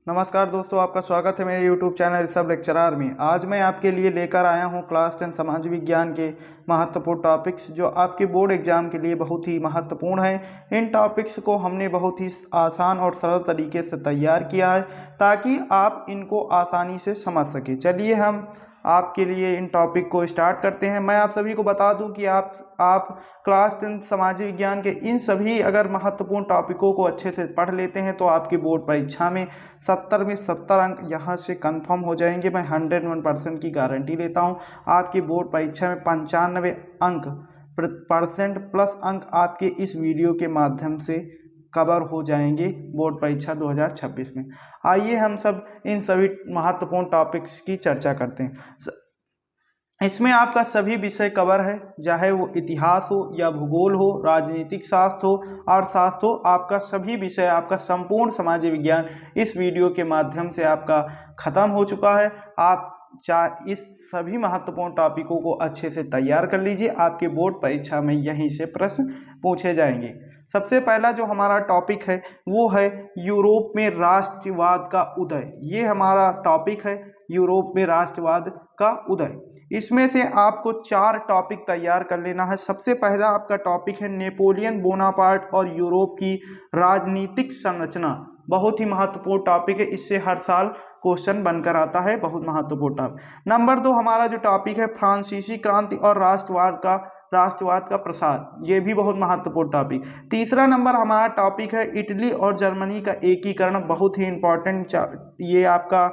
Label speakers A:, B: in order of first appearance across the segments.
A: नमस्कार दोस्तों, आपका स्वागत है मेरे YouTube चैनल सब लेक्चरार में। आज मैं आपके लिए लेकर आया हूं क्लास 10 समाज विज्ञान के महत्वपूर्ण टॉपिक्स जो आपके बोर्ड एग्जाम के लिए बहुत ही महत्वपूर्ण है। इन टॉपिक्स को हमने बहुत ही आसान और सरल तरीके से तैयार किया है ताकि आप इनको आसानी से समझ सकें। चलिए हम आपके लिए इन टॉपिक को स्टार्ट करते हैं। मैं आप सभी को बता दूं कि आप क्लास 10 समाज विज्ञान के इन सभी अगर महत्वपूर्ण टॉपिकों को अच्छे से पढ़ लेते हैं तो आपकी बोर्ड परीक्षा में 70 में 70 अंक यहाँ से कंफर्म हो जाएंगे। मैं 101% की गारंटी लेता हूँ। आपकी बोर्ड परीक्षा में 95 अंक परसेंट प्लस अंक आपके इस वीडियो के माध्यम से कवर हो जाएंगे बोर्ड परीक्षा 2026 में। आइए हम सब इन सभी महत्वपूर्ण टॉपिक्स की चर्चा करते हैं। इसमें आपका सभी विषय कवर है, चाहे वो इतिहास हो या भूगोल हो, राजनीतिक शास्त्र हो, अर्थशास्त्र हो, आपका सभी विषय, आपका संपूर्ण समाज विज्ञान इस वीडियो के माध्यम से आपका खत्म हो चुका है। आप इस सभी महत्वपूर्ण टॉपिकों को अच्छे से तैयार कर लीजिए। आपके बोर्ड परीक्षा में यहीं से प्रश्न पूछे जाएंगे। सबसे पहला जो हमारा टॉपिक है वो है यूरोप में राष्ट्रवाद का उदय। ये हमारा टॉपिक है, यूरोप में राष्ट्रवाद का उदय। इसमें से आपको 4 टॉपिक तैयार कर लेना है। सबसे पहला आपका टॉपिक है नेपोलियन बोनापार्ट और यूरोप की राजनीतिक संरचना। बहुत ही महत्वपूर्ण टॉपिक है, इससे हर साल क्वेश्चन बनकर आता है, बहुत महत्वपूर्ण टॉपिक। नंबर 2 हमारा जो टॉपिक है फ्रांसीसी क्रांति और राष्ट्रवाद का प्रसार। ये भी बहुत महत्वपूर्ण टॉपिक। तीसरा नंबर हमारा टॉपिक है इटली और जर्मनी का एकीकरण। बहुत ही इंपॉर्टेंट ये आपका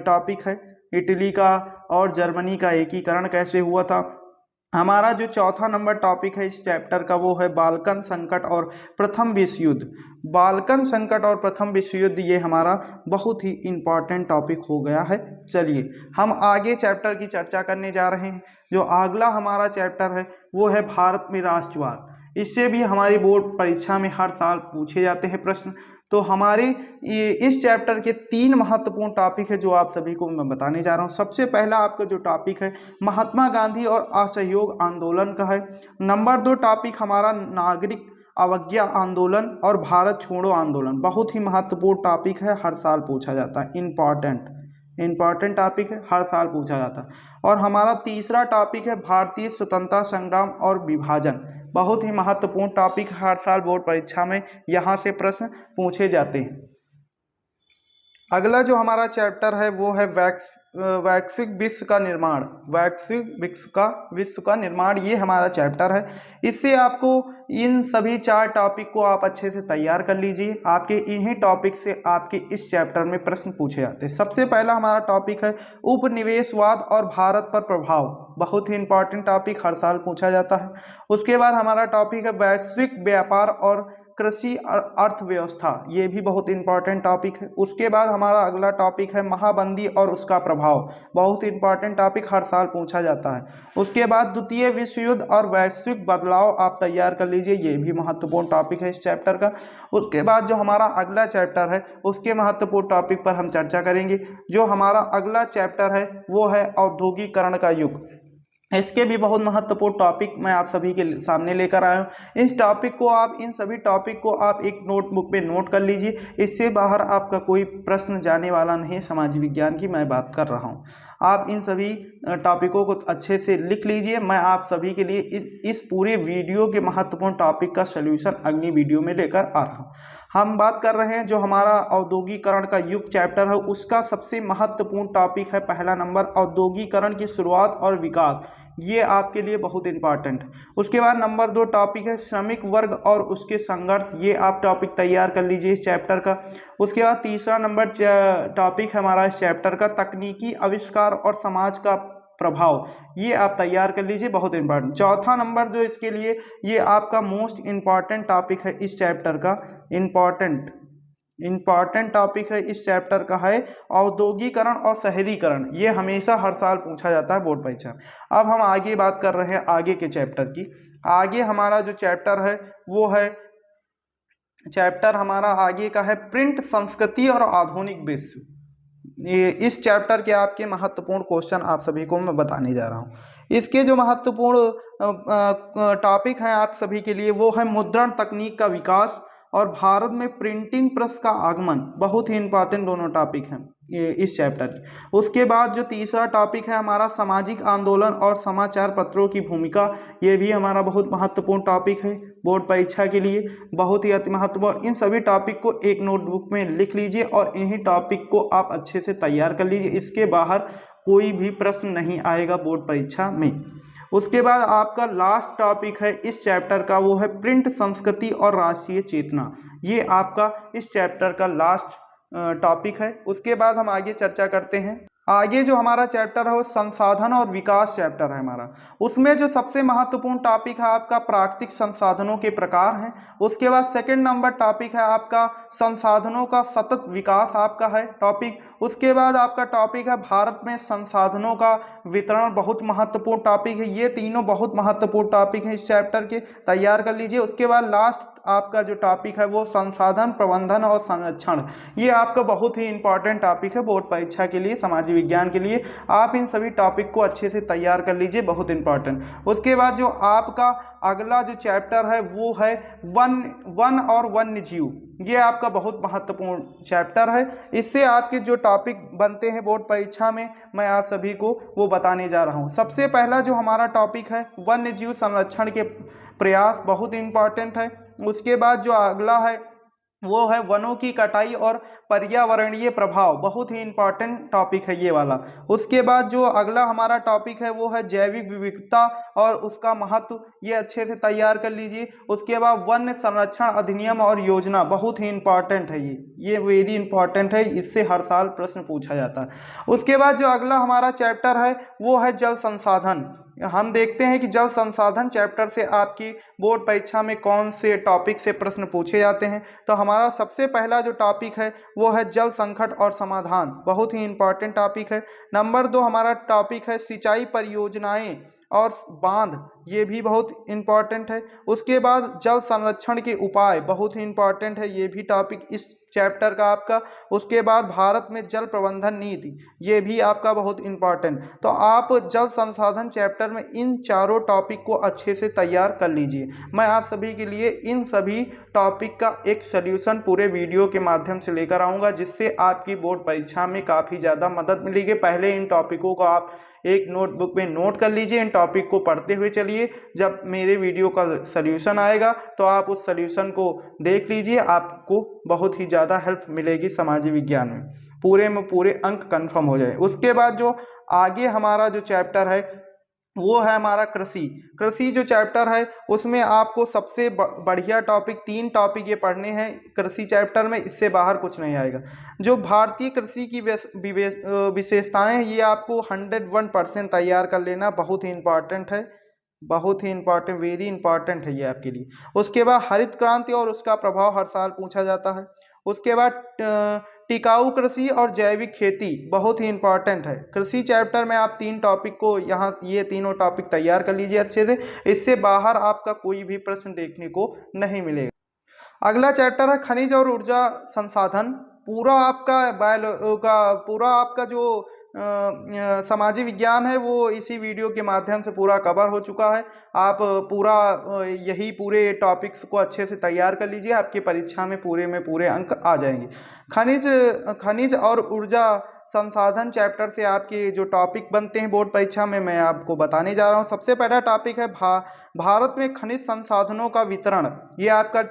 A: टॉपिक है, इटली का और जर्मनी का एकीकरण कैसे हुआ था। हमारा जो चौथा नंबर टॉपिक है इस चैप्टर का वो है बाल्कन संकट और प्रथम विश्व युद्ध। बाल्कन संकट और प्रथम विश्व युद्ध ये हमारा बहुत ही इंपॉर्टेंट टॉपिक हो गया है। चलिए हम आगे चैप्टर की चर्चा करने जा रहे हैं। जो अगला हमारा चैप्टर है वो है भारत में राष्ट्रवाद। इससे भी हमारी बोर्ड परीक्षा में हर साल पूछे जाते हैं प्रश्न। तो हमारे इस चैप्टर के 3 महत्वपूर्ण टॉपिक है जो आप सभी को मैं बताने जा रहा हूँ। सबसे पहला आपका जो टॉपिक है महात्मा गांधी और असहयोग आंदोलन का है। नंबर 2 टॉपिक हमारा नागरिक अवज्ञा आंदोलन और भारत छोड़ो आंदोलन। बहुत ही महत्वपूर्ण टॉपिक है, हर साल पूछा जाता है, इंपॉर्टेंट टॉपिक है, हर साल पूछा जाता है। और हमारा तीसरा टॉपिक है भारतीय स्वतंत्रता संग्राम और विभाजन। बहुत ही महत्वपूर्ण टॉपिक, हर साल बोर्ड परीक्षा में यहाँ से प्रश्न पूछे जाते हैं। अगला जो हमारा चैप्टर है वो है वैश्विक विश्व का निर्माण। विश्व का निर्माण ये हमारा चैप्टर है। इससे आपको इन सभी 4 टॉपिक को आप अच्छे से तैयार कर लीजिए। आपके इन्हीं टॉपिक से आपके इस चैप्टर में प्रश्न पूछे जाते हैं। सबसे पहला हमारा टॉपिक है उपनिवेशवाद और भारत पर प्रभाव। बहुत ही इंपॉर्टेंट टॉपिक, हर साल पूछा जाता है। उसके बाद हमारा टॉपिक है वैश्विक व्यापार और कृषि अर्थव्यवस्था। ये भी बहुत इंपॉर्टेंट टॉपिक है। उसके बाद हमारा अगला टॉपिक है महाबंदी और उसका प्रभाव। बहुत इंपॉर्टेंट टॉपिक, हर साल पूछा जाता है। उसके बाद द्वितीय विश्व युद्ध और वैश्विक बदलाव आप तैयार कर लीजिए, ये भी महत्वपूर्ण टॉपिक है इस चैप्टर का। उसके बाद जो हमारा अगला चैप्टर है उसके महत्वपूर्ण टॉपिक पर हम चर्चा करेंगे। जो हमारा अगला चैप्टर है वो है औद्योगिकरण का युग। इसके भी बहुत महत्वपूर्ण टॉपिक मैं आप सभी के सामने लेकर आया हूँ। इन सभी टॉपिक को आप एक नोटबुक पे नोट कर लीजिए। इससे बाहर आपका कोई प्रश्न जाने वाला नहीं, समाज विज्ञान की मैं बात कर रहा हूँ। आप इन सभी टॉपिकों को अच्छे से लिख लीजिए। मैं आप सभी के लिए इस पूरे वीडियो के महत्वपूर्ण टॉपिक का सलूशन अगली वीडियो में लेकर आ रहा हूँ। हम बात कर रहे हैं जो हमारा औद्योगिकरण का युग चैप्टर है उसका सबसे महत्वपूर्ण टॉपिक है पहला नंबर औद्योगिकरण की शुरुआत और विकास। ये आपके लिए बहुत इंपॉर्टेंट है। उसके बाद नंबर 2 टॉपिक है श्रमिक वर्ग और उसके संघर्ष। ये आप टॉपिक तैयार कर लीजिए इस चैप्टर का। उसके बाद तीसरा नंबर टॉपिक हमारा इस चैप्टर का तकनीकी आविष्कार और समाज का प्रभाव। ये आप तैयार कर लीजिए, बहुत इंपॉर्टेंट। चौथा नंबर जो इसके लिए ये आपका मोस्ट इंपॉर्टेंट टॉपिक है इस चैप्टर का, इंपॉर्टेंट टॉपिक है इस चैप्टर का है औद्योगिकरण और शहरीकरण। ये हमेशा हर साल पूछा जाता है बोर्ड परीक्षा। अब हम आगे बात कर रहे हैं आगे के चैप्टर की। आगे हमारा जो चैप्टर है वो है चैप्टर हमारा आगे का है प्रिंट संस्कृति और आधुनिक विश्व। इस चैप्टर के आपके महत्वपूर्ण क्वेश्चन आप सभी को मैं बताने जा रहा हूँ। इसके जो महत्वपूर्ण टॉपिक हैं आप सभी के लिए वो है मुद्रण तकनीक का विकास और भारत में प्रिंटिंग प्रेस का आगमन, बहुत ही इंपॉर्टेंट दोनों टॉपिक हैं ये इस चैप्टर के। उसके बाद जो तीसरा टॉपिक है हमारा सामाजिक आंदोलन और समाचार पत्रों की भूमिका, ये भी हमारा बहुत महत्वपूर्ण टॉपिक है बोर्ड परीक्षा के लिए, बहुत ही अति महत्वपूर्ण। इन सभी टॉपिक को एक नोटबुक में लिख लीजिए और इन्हीं टॉपिक को आप अच्छे से तैयार कर लीजिए, इसके बाहर कोई भी प्रश्न नहीं आएगा बोर्ड परीक्षा में। उसके बाद आपका लास्ट टॉपिक है इस चैप्टर का, वो है प्रिंट संस्कृति और राष्ट्रीय चेतना, ये आपका इस चैप्टर का लास्ट टॉपिक है। उसके बाद हम आगे चर्चा करते हैं। आगे जो हमारा चैप्टर है वो संसाधन और विकास चैप्टर है हमारा। उसमें जो सबसे महत्वपूर्ण टॉपिक है आपका प्राकृतिक संसाधनों के प्रकार हैं। उसके बाद सेकंड नंबर टॉपिक है आपका संसाधनों का सतत विकास आपका है टॉपिक। उसके बाद आपका टॉपिक है भारत में संसाधनों का वितरण, बहुत महत्वपूर्ण टॉपिक है। ये तीनों बहुत महत्वपूर्ण टॉपिक हैं इस चैप्टर के, तैयार कर लीजिए। उसके बाद लास्ट आपका जो टॉपिक है वो संसाधन प्रबंधन और संरक्षण, ये आपका बहुत ही इंपॉर्टेंट टॉपिक है बोर्ड परीक्षा के लिए, समाज विज्ञान के लिए। आप इन सभी टॉपिक को अच्छे से तैयार कर लीजिए, बहुत इंपॉर्टेंट। उसके बाद जो आपका अगला जो चैप्टर है वो है वन और वन्य जीव, ये आपका बहुत महत्वपूर्ण चैप्टर है। इससे आपके जो टॉपिक बनते हैं बोर्ड परीक्षा में मैं आप सभी को वो बताने जा रहा हूँ। सबसे पहला जो हमारा टॉपिक है वन्य जीव संरक्षण के प्रयास, बहुत इंपॉर्टेंट है। उसके बाद जो अगला है वो है वनों की कटाई और पर्यावरणीय प्रभाव, बहुत ही इंपॉर्टेंट टॉपिक है ये वाला। उसके बाद जो अगला हमारा टॉपिक है वो है जैविक विविधता और उसका महत्व, ये अच्छे से तैयार कर लीजिए। उसके बाद वन्य संरक्षण अधिनियम और योजना, बहुत ही इंपॉर्टेंट है ये वेरी इंपॉर्टेंट है, इससे हर साल प्रश्न पूछा जाता है। उसके बाद जो अगला हमारा चैप्टर है वो है जल संसाधन। हम देखते हैं कि जल संसाधन चैप्टर से आपकी बोर्ड परीक्षा में कौन से टॉपिक से प्रश्न पूछे जाते हैं। तो हमारा सबसे पहला जो टॉपिक है वो है जल संकट और समाधान, बहुत ही इंपॉर्टेंट टॉपिक है। नंबर 2 हमारा टॉपिक है सिंचाई परियोजनाएं और बांध, ये भी बहुत इंपॉर्टेंट है। उसके बाद जल संरक्षण के उपाय, बहुत ही इंपॉर्टेंट है ये भी टॉपिक इस चैप्टर का आपका। उसके बाद भारत में जल प्रबंधन नीति, ये भी आपका बहुत इंपॉर्टेंट। तो आप जल संसाधन चैप्टर में इन चारों टॉपिक को अच्छे से तैयार कर लीजिए। मैं आप सभी के लिए इन सभी टॉपिक का एक सल्यूशन पूरे वीडियो के माध्यम से लेकर आऊँगा, जिससे आपकी बोर्ड परीक्षा में काफ़ी ज़्यादा मदद मिलेगी। पहले इन टॉपिकों को आप एक नोटबुक में नोट कर लीजिए, इन टॉपिक को पढ़ते हुए चलिए। जब मेरे वीडियो का सल्यूशन आएगा तो आप उस सल्यूशन को देख लीजिए, आपको बहुत ही ज़्यादा हेल्प मिलेगी समाज विज्ञान में पूरे अंक कंफर्म हो जाए। उसके बाद जो आगे हमारा जो चैप्टर है वो है हमारा कृषि जो चैप्टर है उसमें आपको सबसे बढ़िया टॉपिक 3 टॉपिक ये पढ़ने हैं कृषि चैप्टर में, इससे बाहर कुछ नहीं आएगा। जो भारतीय कृषि की विशेषताएं, ये आपको 101% तैयार कर लेना, बहुत ही इंपॉर्टेंट है, बहुत ही इंपॉर्टेंट, वेरी इंपॉर्टेंट है ये आपके लिए। उसके बाद हरित क्रांति और उसका प्रभाव हर साल पूछा जाता है। उसके बाद टिकाऊ कृषि और जैविक खेती, बहुत ही इंपॉर्टेंट है। कृषि चैप्टर में आप 3 टॉपिक को यहाँ ये तीनों टॉपिक तैयार कर लीजिए अच्छे से, इससे बाहर आपका कोई भी प्रश्न देखने को नहीं मिलेगा। अगला चैप्टर है खनिज और ऊर्जा संसाधन। पूरा आपका जो सामाजिक विज्ञान है वो इसी वीडियो के माध्यम से पूरा कवर हो चुका है। आप यही पूरे टॉपिक्स को अच्छे से तैयार कर लीजिए, आपकी परीक्षा में पूरे अंक आ जाएंगे। खनिज और ऊर्जा संसाधन चैप्टर से आपके जो टॉपिक बनते हैं बोर्ड परीक्षा में मैं आपको बताने जा रहा हूँ। सबसे पहला टॉपिक है भारत में खनिज संसाधनों का वितरण, ये आपका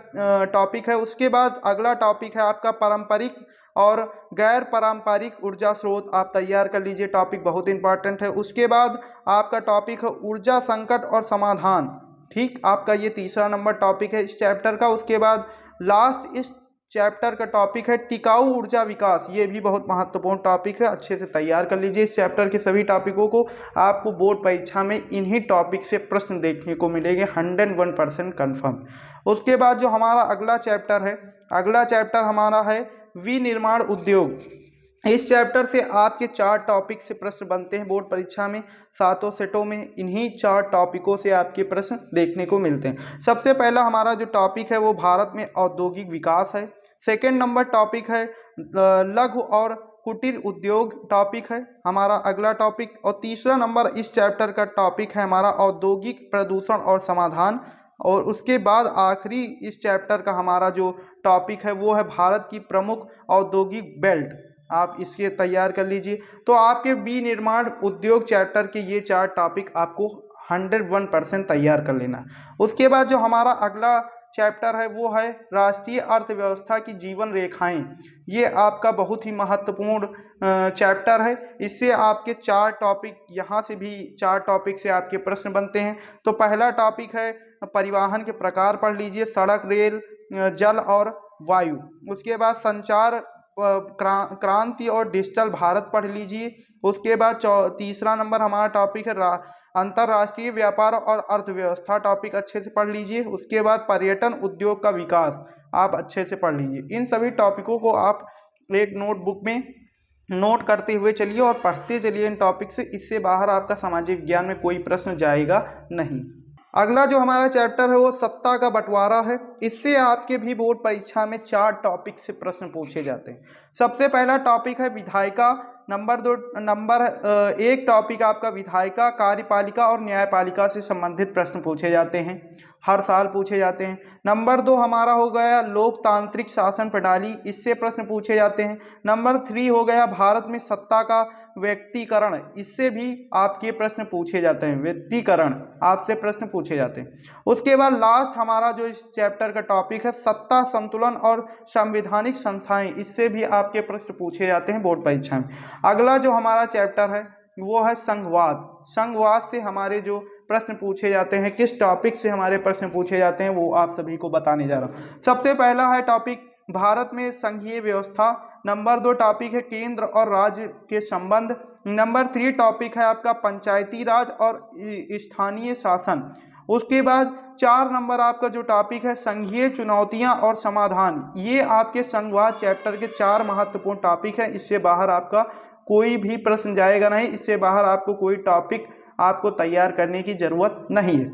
A: टॉपिक है। उसके बाद अगला टॉपिक है आपका पारंपरिक और गैर पारंपरिक ऊर्जा स्रोत, आप तैयार कर लीजिए, टॉपिक बहुत इंपॉर्टेंट है। उसके बाद आपका टॉपिक है ऊर्जा संकट और समाधान, ठीक, आपका ये तीसरा नंबर टॉपिक है इस चैप्टर का। उसके बाद लास्ट इस चैप्टर का टॉपिक है टिकाऊ ऊर्जा विकास, ये भी बहुत महत्वपूर्ण टॉपिक है, अच्छे से तैयार कर लीजिए। इस चैप्टर के सभी टॉपिकों को आपको बोर्ड परीक्षा में इन्हीं टॉपिक से प्रश्न देखने को मिलेंगे 101% कन्फर्म। उसके बाद जो हमारा अगला चैप्टर हमारा है विनिर्माण उद्योग। इस चैप्टर से आपके 4 टॉपिक से प्रश्न बनते हैं बोर्ड परीक्षा में, 7 सेटों में इन्हीं 4 टॉपिकों से आपके प्रश्न देखने को मिलते हैं। सबसे पहला हमारा जो टॉपिक है वो भारत में औद्योगिक विकास है। सेकंड नंबर टॉपिक है लघु और कुटीर उद्योग टॉपिक है हमारा अगला टॉपिक। और तीसरा नंबर इस चैप्टर का टॉपिक है हमारा औद्योगिक प्रदूषण और समाधान। और उसके बाद आखिरी इस चैप्टर का हमारा जो टॉपिक है वो है भारत की प्रमुख औद्योगिक बेल्ट। आप इसके तैयार कर लीजिए। तो आपके विनिर्माण उद्योग चैप्टर के ये 4 टॉपिक आपको 101% तैयार कर लेना। उसके बाद जो हमारा अगला चैप्टर है वो है राष्ट्रीय अर्थव्यवस्था की जीवन रेखाएं। ये आपका बहुत ही महत्वपूर्ण चैप्टर है। इससे आपके 4 टॉपिक, यहाँ से भी 4 टॉपिक से आपके प्रश्न बनते हैं। तो पहला टॉपिक है परिवहन के प्रकार पढ़ लीजिए, सड़क, रेल, जल और वायु। उसके बाद संचार क्रांति और डिजिटल भारत पढ़ लीजिए। उसके बाद तीसरा नंबर हमारा टॉपिक है अंतर्राष्ट्रीय व्यापार और अर्थव्यवस्था, टॉपिक अच्छे से पढ़ लीजिए। उसके बाद पर्यटन उद्योग का विकास आप अच्छे से पढ़ लीजिए। इन सभी टॉपिकों को आप एक नोटबुक में नोट करते हुए चलिए और पढ़ते चलिए इन टॉपिक से। इससे बाहर आपका सामाजिक विज्ञान में कोई प्रश्न जाएगा नहीं। अगला जो हमारा चैप्टर है वो सत्ता का बंटवारा है। इससे आपके भी बोर्ड परीक्षा में 4 टॉपिक से प्रश्न पूछे जाते हैं। सबसे पहला टॉपिक है विधायिका। नंबर 1 टॉपिक आपका विधायिका, कार्यपालिका और न्यायपालिका से संबंधित प्रश्न पूछे जाते हैं, हर साल पूछे जाते हैं। नंबर 2 हमारा हो गया लोकतांत्रिक शासन प्रणाली, इससे प्रश्न पूछे जाते हैं। नंबर 3 हो गया भारत में सत्ता का व्यक्तिकरण, इससे भी आपके प्रश्न पूछे जाते हैं। व्यक्तिकरण आपसे प्रश्न पूछे जाते हैं। उसके बाद लास्ट हमारा जो इस चैप्टर का टॉपिक है सत्ता संतुलन और संवैधानिक संस्थाएं, इससे भी आपके प्रश्न पूछे जाते हैं बोर्ड परीक्षा में। अगला जो हमारा चैप्टर है वो है संघवाद। संघवाद से हमारे जो प्रश्न पूछे जाते हैं, किस टॉपिक से हमारे प्रश्न पूछे जाते हैं, वो आप सभी को बताने जा रहा हूँ। सबसे पहला है टॉपिक भारत में संघीय व्यवस्था। नंबर 2 टॉपिक है केंद्र और राज्य के संबंध। नंबर 3 टॉपिक है आपका पंचायती राज और स्थानीय शासन। उसके बाद 4 नंबर आपका जो टॉपिक है संघीय चुनौतियां और समाधान। ये आपके संघवाद चैप्टर के 4 महत्वपूर्ण टॉपिक है। इससे बाहर आपका कोई भी प्रश्न जाएगा नहीं। इससे बाहर आपको कोई टॉपिक आपको तैयार करने की जरूरत नहीं है।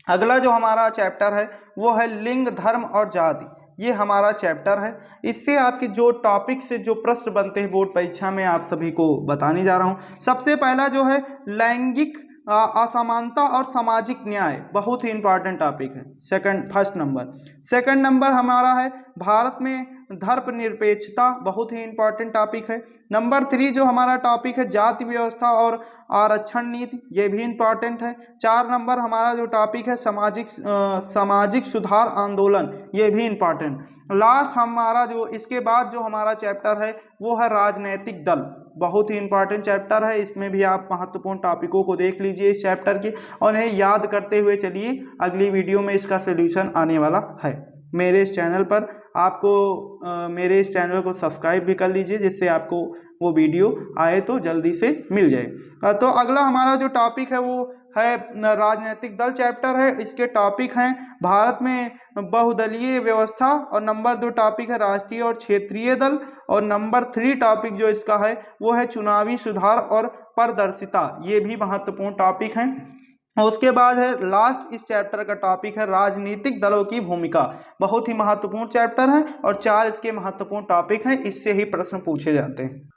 A: अगला जो हमारा चैप्टर है वो है लिंग, धर्म और जाति। ये हमारा चैप्टर है। इससे आपके जो टॉपिक से जो प्रश्न बनते हैं बोर्ड परीक्षा में आप सभी को बताने जा रहा हूँ। सबसे पहला जो है लैंगिक असमानता और सामाजिक न्याय, बहुत ही इंपॉर्टेंट टॉपिक है। सेकंड नंबर हमारा है भारत में धर्मनिरपेक्षता, बहुत ही इंपॉर्टेंट टॉपिक है। नंबर 3 जो हमारा टॉपिक है जाति व्यवस्था और आरक्षण नीति, ये भी इंपॉर्टेंट है। 4 नंबर हमारा जो टॉपिक है सामाजिक सुधार आंदोलन, ये भी इंपॉर्टेंट। लास्ट हमारा जो इसके बाद जो हमारा चैप्टर है वो है राजनीतिक दल, बहुत ही इंपॉर्टेंट चैप्टर है। इसमें भी आप महत्वपूर्ण टॉपिकों को देख लीजिए इस चैप्टर के और इन्हें याद करते हुए चलिए। अगली वीडियो में इसका सलूशन आने वाला है। मेरे इस चैनल पर आपको मेरे इस चैनल को सब्सक्राइब भी कर लीजिए, जिससे आपको वो वीडियो आए तो जल्दी से मिल जाए। तो अगला हमारा जो टॉपिक है वो है राजनीतिक दल चैप्टर है। इसके टॉपिक हैं भारत में बहुदलीय व्यवस्था और नंबर 2 टॉपिक है राष्ट्रीय और क्षेत्रीय दल और नंबर 3 टॉपिक जो इसका है वो है चुनावी सुधार और पारदर्शिता, ये भी महत्वपूर्ण टॉपिक हैं। उसके बाद है लास्ट इस चैप्टर का टॉपिक है राजनीतिक दलों की भूमिका, बहुत ही महत्वपूर्ण चैप्टर है और 4 इसके महत्वपूर्ण टॉपिक हैं। इससे ही प्रश्न पूछे जाते हैं।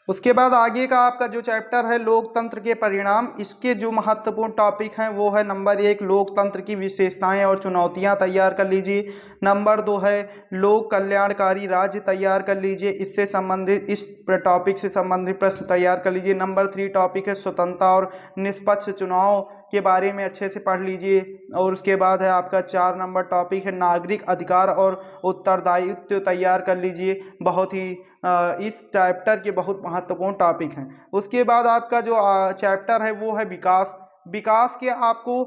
A: उसके बाद आगे का आपका जो चैप्टर है लोकतंत्र के परिणाम, इसके जो महत्वपूर्ण टॉपिक हैं वो है नंबर 1 लोकतंत्र की विशेषताएं और चुनौतियां, तैयार कर लीजिए। नंबर 2 है लोक कल्याणकारी राज्य, तैयार कर लीजिए। इससे संबंधित इस टॉपिक से संबंधित प्रश्न तैयार कर लीजिए। नंबर 3 टॉपिक है स्वतंत्रता और निष्पक्ष चुनाव के बारे में अच्छे से पढ़ लीजिए। और उसके बाद है आपका 4 नंबर टॉपिक है नागरिक अधिकार और उत्तरदायित्व, तैयार कर लीजिए। बहुत ही इस चैप्टर के बहुत महत्वपूर्ण टॉपिक हैं। उसके बाद आपका जो चैप्टर है वो है विकास। विकास के आपको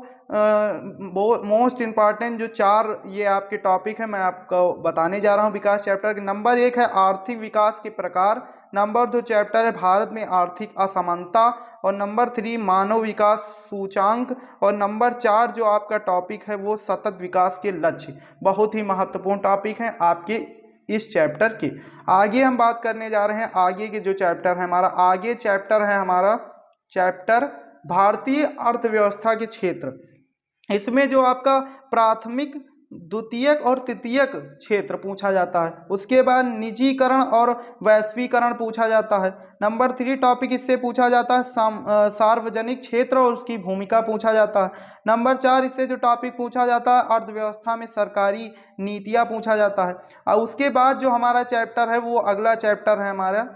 A: मोस्ट इम्पॉर्टेंट जो 4 ये आपके टॉपिक हैं मैं आपको बताने जा रहा हूँ विकास चैप्टर के। नंबर 1 है आर्थिक विकास के प्रकार। नंबर 2 चैप्टर है भारत में आर्थिक असमानता और नंबर 3 मानव विकास सूचांक और नंबर 4 जो आपका टॉपिक है वो सतत विकास के लक्ष्य। बहुत ही महत्वपूर्ण टॉपिक हैं आपके इस चैप्टर के। आगे हम बात करने जा रहे हैं आगे के जो चैप्टर है हमारा, आगे चैप्टर है हमारा चैप्टर भारतीय अर्थव्यवस्था के क्षेत्र। इसमें जो आपका प्राथमिक द्वितीयक और तृतीयक क्षेत्र पूछा जाता है। उसके बाद निजीकरण और वैश्वीकरण पूछा जाता है। नंबर 3 टॉपिक इससे पूछा जाता है सार्वजनिक क्षेत्र और उसकी भूमिका पूछा जाता है। नंबर 4 इससे जो टॉपिक पूछा जाता है अर्थव्यवस्था में सरकारी नीतियाँ पूछा जाता है। और उसके बाद जो हमारा चैप्टर है वो अगला चैप्टर है हमारा,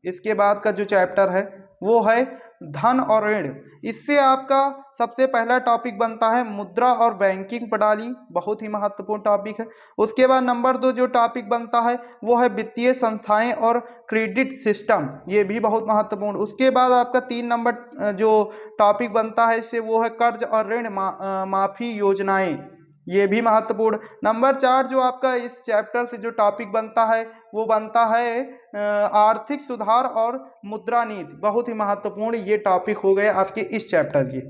A: इसके बाद का जो चैप्टर है वो है धन और ऋण। इससे आपका सबसे पहला टॉपिक बनता है मुद्रा और बैंकिंग प्रणाली, बहुत ही महत्वपूर्ण टॉपिक है। उसके बाद नंबर 2 जो टॉपिक बनता है वो है वित्तीय संस्थाएं और क्रेडिट सिस्टम, ये भी बहुत महत्वपूर्ण। उसके बाद आपका 3 नंबर जो टॉपिक बनता है इससे वो है कर्ज और ऋण माफी योजनाएं, ये भी महत्वपूर्ण। नंबर 4 जो आपका इस चैप्टर से जो टॉपिक बनता है वो बनता है आर्थिक सुधार और मुद्रा नीति, बहुत ही महत्वपूर्ण ये टॉपिक हो गए आपके इस चैप्टर की।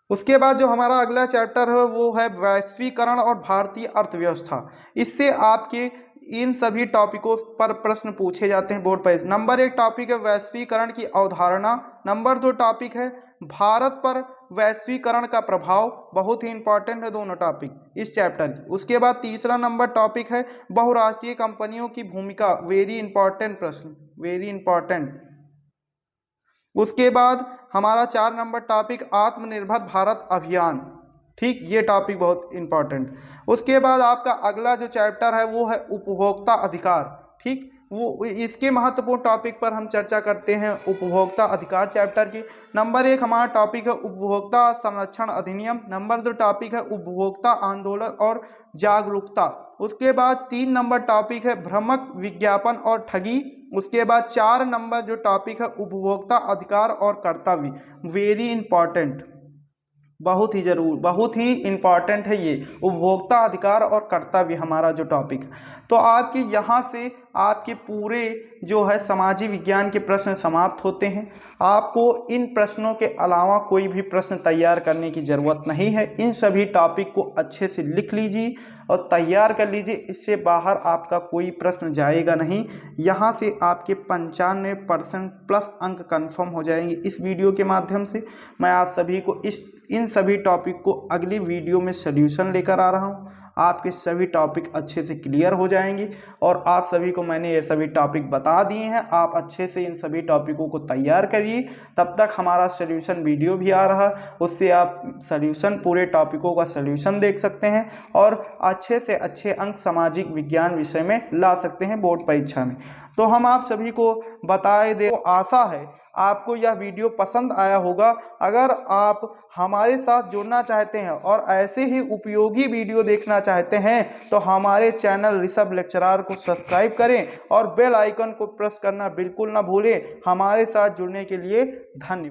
A: उसके बाद जो हमारा अगला चैप्टर है वो है वैश्वीकरण और भारतीय अर्थव्यवस्था। इससे आपके इन सभी टॉपिकों पर प्रश्न पूछे जाते हैं बोर्ड पर। नंबर 1 टॉपिक है वैश्वीकरण की अवधारणा। नंबर 2 टॉपिक है भारत पर वैश्वीकरण का प्रभाव, बहुत ही इंपॉर्टेंट है दोनों टॉपिक इस चैप्टर की। उसके बाद तीसरा नंबर टॉपिक है बहुराष्ट्रीय कंपनियों की भूमिका, वेरी इंपॉर्टेंट प्रश्न, वेरी इंपॉर्टेंट। उसके बाद हमारा 4 नंबर टॉपिक आत्मनिर्भर भारत अभियान, ठीक, ये टॉपिक बहुत इंपॉर्टेंट। उसके बाद आपका अगला जो चैप्टर है वो है उपभोक्ता अधिकार, ठीक, वो इसके महत्वपूर्ण टॉपिक पर हम चर्चा करते हैं उपभोक्ता अधिकार चैप्टर की। नंबर 1 हमारा टॉपिक है उपभोक्ता संरक्षण अधिनियम। नंबर 2 टॉपिक है उपभोक्ता आंदोलन और जागरूकता। उसके बाद 3 नंबर टॉपिक है भ्रामक विज्ञापन और ठगी। उसके बाद 4 नंबर जो टॉपिक है उपभोक्ता अधिकार और कर्तव्य, वेरी इंपॉर्टेंट, बहुत ही जरूर, बहुत ही इंपॉर्टेंट है ये उपभोक्ता अधिकार और कर्तव्य हमारा जो टॉपिक। तो आपके यहाँ से आपके पूरे जो है सामाजिक विज्ञान के प्रश्न समाप्त होते हैं। आपको इन प्रश्नों के अलावा कोई भी प्रश्न तैयार करने की ज़रूरत नहीं है। इन सभी टॉपिक को अच्छे से लिख लीजिए और तैयार कर लीजिए, इससे बाहर आपका कोई प्रश्न जाएगा नहीं। यहाँ से आपके 95% प्लस अंक कंफर्म हो जाएंगे। इस वीडियो के माध्यम से मैं आप सभी को इन सभी टॉपिक को अगली वीडियो में सल्यूशन लेकर आ रहा हूँ। आपके सभी टॉपिक अच्छे से क्लियर हो जाएंगे और आप सभी को मैंने ये सभी टॉपिक बता दिए हैं। आप अच्छे से इन सभी टॉपिकों को तैयार करिए। तब तक हमारा सल्यूशन वीडियो भी आ रहा, उससे आप सल्यूशन पूरे टॉपिकों का सल्यूशन देख सकते हैं और अच्छे से अच्छे अंक सामाजिक विज्ञान विषय में ला सकते हैं बोर्ड परीक्षा में। तो हम आप सभी को बताए दे, आशा है आपको यह वीडियो पसंद आया होगा। अगर आप हमारे साथ जुड़ना चाहते हैं और ऐसे ही उपयोगी वीडियो देखना चाहते हैं तो हमारे चैनल ऋषभ लेक्चरर को सब्सक्राइब करें और बेल आइकन को प्रेस करना बिल्कुल ना भूलें। हमारे साथ जुड़ने के लिए धन्यवाद।